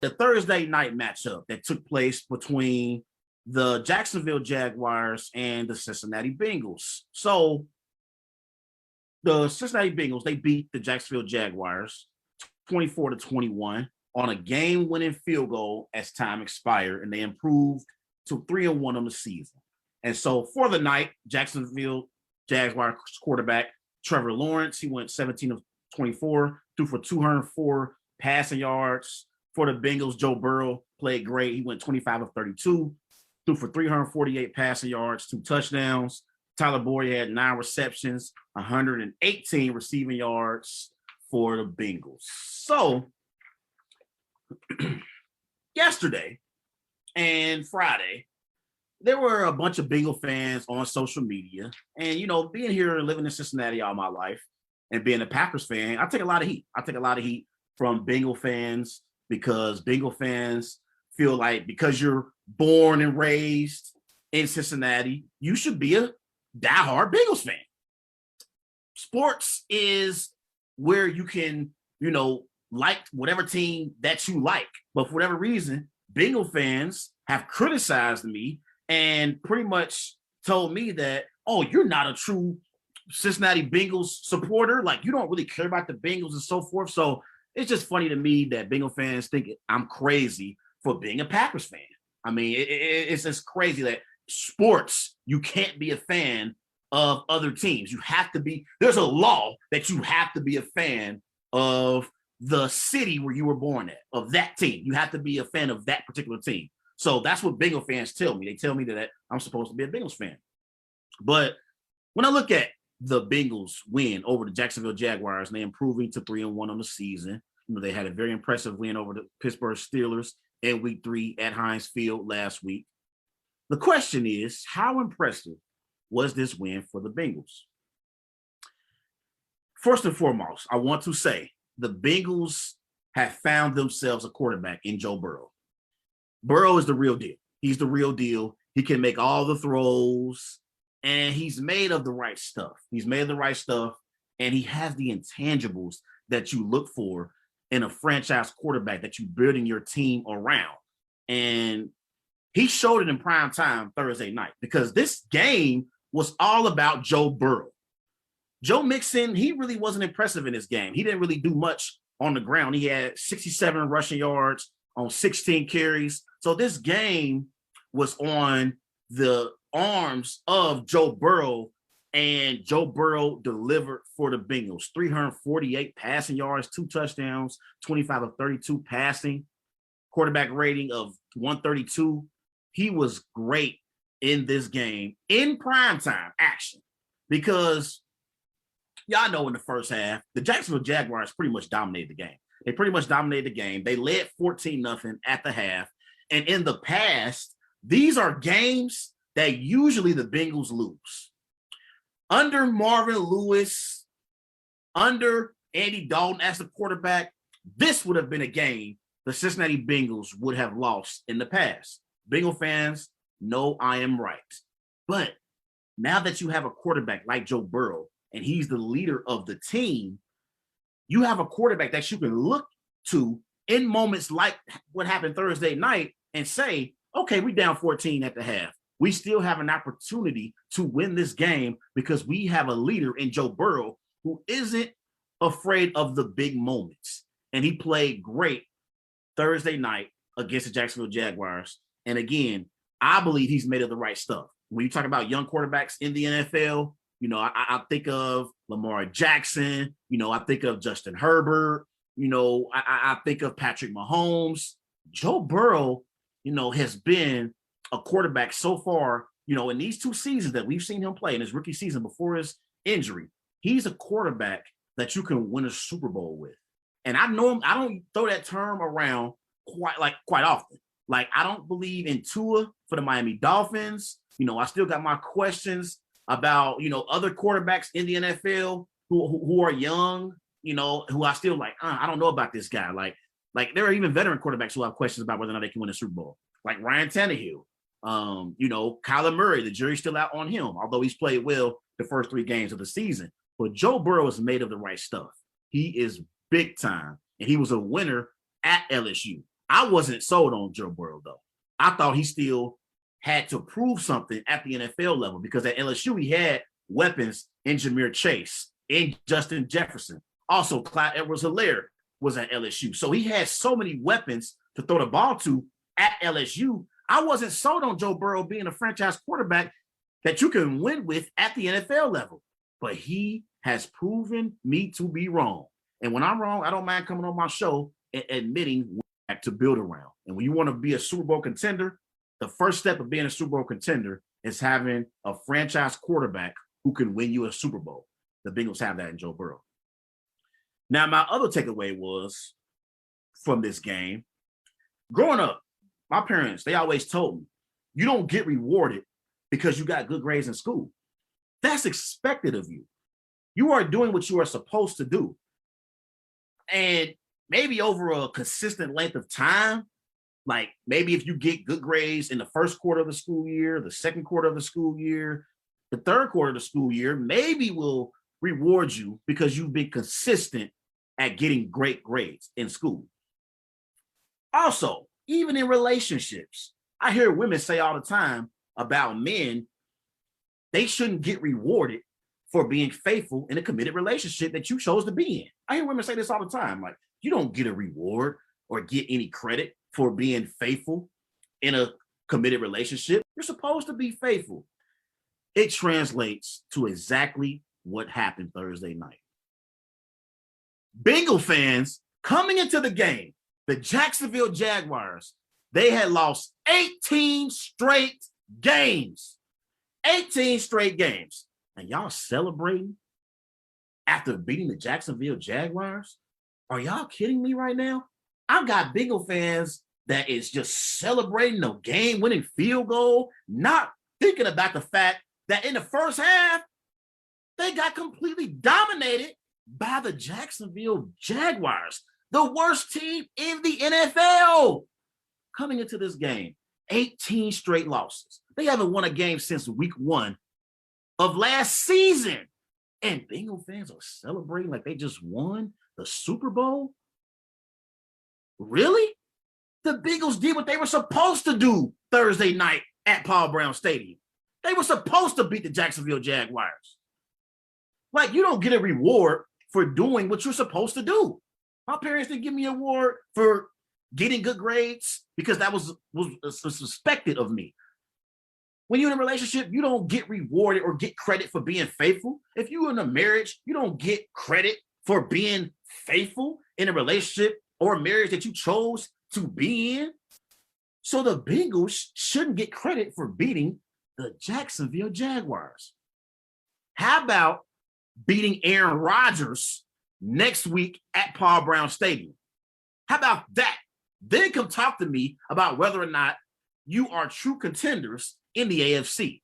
the Thursday night matchup that took place between the Jacksonville Jaguars and the Cincinnati Bengals. So the Cincinnati Bengals, they beat the Jacksonville Jaguars 24-21 on a game-winning field goal as time expired, and they improved to 3-1 on the season. And so for the night, Jacksonville Jaguars quarterback Trevor Lawrence, he went 17 of 24, threw for 204 passing yards. For the Bengals, Joe Burrow played great. He went 25 of 32, threw for 348 passing yards, 2 touchdowns. Tyler Boyd had 9 receptions, 118 receiving yards for the Bengals. So yesterday and Friday, there were a bunch of Bengal fans on social media. And, you know, being here and living in Cincinnati all my life and being a Packers fan, I take a lot of heat. I take a lot of heat from Bengal fans because Bengal fans feel like because you're born and raised in Cincinnati, you should be a diehard Bengals fan. Sports is where you can, you know, like whatever team that you like. But for whatever reason, Bengal fans have criticized me and pretty much told me that, oh, you're not a true Cincinnati Bengals supporter. Like, you don't really care about the Bengals and so forth. So it's just funny to me that Bengal fans think I'm crazy for being a Packers fan. I mean, it's just crazy that sports, you can't be a fan of other teams. You have to be, there's a law that you have to be a fan of the city where you were born at, of that team. You have to be a fan of that particular team. So that's what Bengal fans tell me. They tell me that I'm supposed to be a Bengals fan. But when I look at the Bengals win over the Jacksonville Jaguars, and they improving to 3-1 on the season, you know, they had a very impressive win over the Pittsburgh Steelers in week 3 at Heinz Field last week. The question is, how impressive was this win for the Bengals? First and foremost, I want to say the Bengals have found themselves a quarterback in Joe Burrow. Burrow is the real deal. He's the real deal. He can make all the throws, and he's made of the right stuff. He's made of the right stuff, and he has the intangibles that you look for in a franchise quarterback that you're building your team around. And he showed it in prime time Thursday night because this game was all about Joe Burrow. Joe Mixon, he really wasn't impressive in this game. He didn't really do much on the ground. He had 67 rushing yards on 16 carries. So this game was on the arms of Joe Burrow, and Joe Burrow delivered for the Bengals. 348 passing yards, 2 touchdowns, 25 of 32 passing, quarterback rating of 132. He was great in this game in primetime action because y'all know in the first half, the Jacksonville Jaguars pretty much dominated the game. They pretty much dominated the game. They led 14-0 at the half. And in the past, these are games that usually the Bengals lose. Under Marvin Lewis, under Andy Dalton as the quarterback, this would have been a game the Cincinnati Bengals would have lost in the past. Bengal fans know I am right. But now that you have a quarterback like Joe Burrow, and he's the leader of the team, you have a quarterback that you can look to in moments like what happened Thursday night and say, okay, we're down 14 at the half. We still have an opportunity to win this game because we have a leader in Joe Burrow who isn't afraid of the big moments. And he played great Thursday night against the Jacksonville Jaguars. And again, I believe he's made of the right stuff. When you talk about young quarterbacks in the NFL, you know, I think of Lamar Jackson. You know, I think of Justin Herbert. You know, I think of Patrick Mahomes. Joe Burrow, you know, has been a quarterback so far, you know, in these 2 seasons that we've seen him play in his rookie season before his injury. He's a quarterback that you can win a Super Bowl with. And I know him, I don't throw that term around quite often. Like, I don't believe in Tua for the Miami Dolphins. You know, I still got my questions about, you know, other quarterbacks in the NFL who are young, you know, who I still like, I don't know about this guy. Like there are even veteran quarterbacks who have questions about whether or not they can win a Super Bowl. Like Ryan Tannehill, you know, Kyler Murray, the jury's still out on him, although he's played well the first 3 games of the season. But Joe Burrow is made of the right stuff. He is big time, and he was a winner at LSU. I wasn't sold on Joe Burrow, though. I thought he still had to prove something at the NFL level because at LSU, he had weapons in Ja'Marr Chase, in Justin Jefferson. Also, Clyde Edwards-Helaire was at LSU. So he had so many weapons to throw the ball to at LSU. I wasn't sold on Joe Burrow being a franchise quarterback that you can win with at the NFL level. But he has proven me to be wrong. And when I'm wrong, I don't mind coming on my show and admitting to build around. And when you want to be a Super Bowl contender, the first step of being a Super Bowl contender is having a franchise quarterback who can win you a Super Bowl. The Bengals have that in Joe Burrow. Now, my other takeaway was from this game, growing up, my parents, they always told me, you don't get rewarded because you got good grades in school. That's expected of you. You are doing what you are supposed to do. And maybe over a consistent length of time, like maybe if you get good grades in the first quarter of the school year, the second quarter of the school year, the third quarter of the school year, maybe will reward you because you've been consistent at getting great grades in school. Also, even in relationships, I hear women say all the time about men, they shouldn't get rewarded for being faithful in a committed relationship that you chose to be in. I hear women say this all the time. Like, you don't get a reward or get any credit for being faithful in a committed relationship. You're supposed to be faithful. It translates to exactly what happened Thursday night. Bengal fans coming into the game, the Jacksonville Jaguars, they had lost 18 straight games. 18 straight games. And y'all celebrating after beating the Jacksonville Jaguars? Are y'all kidding me right now? I've got Bengal fans that is just celebrating a game-winning field goal, not thinking about the fact that in the first half, they got completely dominated by the Jacksonville Jaguars, the worst team in the NFL. Coming into this game, 18 straight losses. They haven't won a game since week 1 of last season. And Bengal fans are celebrating like they just won the Super Bowl? Really? The Bengals did what they were supposed to do Thursday night at Paul Brown Stadium. They were supposed to beat the Jacksonville Jaguars. Like, you don't get a reward for doing what you're supposed to do. My parents didn't give me an award for getting good grades because that was suspected of me. When you're in a relationship, you don't get rewarded or get credit for being faithful. If you're in a marriage, you don't get credit for being faithful in a relationship or a marriage that you chose to be in. So the Bengals shouldn't get credit for beating the Jacksonville Jaguars. How about beating Aaron Rodgers next week at Paul Brown Stadium? How about that? Then come talk to me about whether or not you are true contenders in the AFC.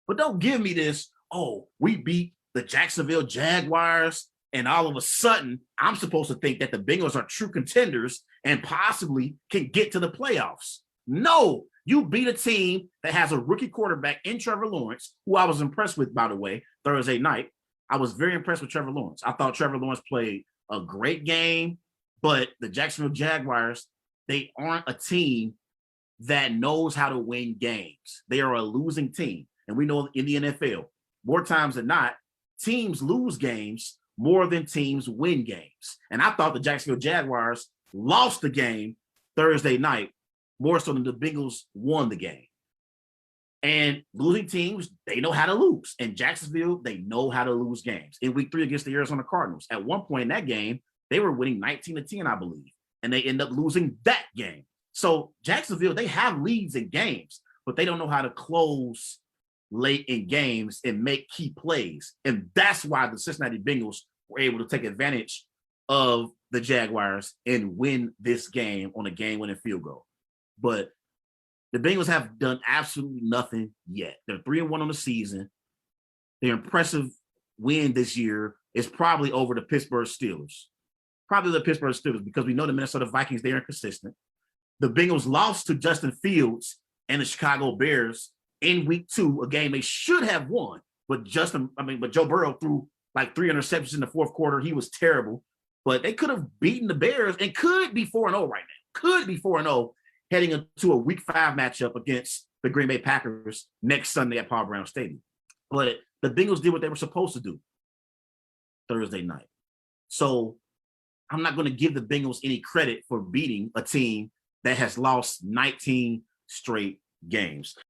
But don't give me this, oh, we beat the Jacksonville Jaguars, and all of a sudden, I'm supposed to think that the Bengals are true contenders and possibly can get to the playoffs. No, you beat a team that has a rookie quarterback in Trevor Lawrence, who I was impressed with, by the way, Thursday night. I was very impressed with Trevor Lawrence. I thought Trevor Lawrence played a great game, but the Jacksonville Jaguars, they aren't a team that knows how to win games. They are a losing team. And we know in the NFL, more times than not, teams lose games more than teams win games. And I thought the Jacksonville Jaguars lost the game Thursday night more so than the Bengals won the game. And losing teams, they know how to lose. And Jacksonville, they know how to lose games. In week 3 against the Arizona Cardinals, at one point in that game, they were winning 19-10, I believe. And they end up losing that game. So Jacksonville, they have leads in games, but they don't know how to close late in games and make key plays. And that's why the Cincinnati Bengals were able to take advantage of the Jaguars and win this game on a game-winning field goal. But the Bengals have done absolutely nothing yet. They're 3-1 on the season. Their impressive win this year is probably over the Pittsburgh Steelers. Probably the Pittsburgh Steelers, because we know the Minnesota Vikings, they're inconsistent. The Bengals lost to Justin Fields and the Chicago Bears in week 2, a game they should have won. But Joe Burrow threw like 3 interceptions in the fourth quarter. He was terrible. But they could have beaten the Bears and could be 4-0 right now. could be 4-0 heading into a Week 5 matchup against the Green Bay Packers next Sunday at Paul Brown Stadium. But the Bengals did what they were supposed to do Thursday night. So I'm not going to give the Bengals any credit for beating a team that has lost 19 straight games.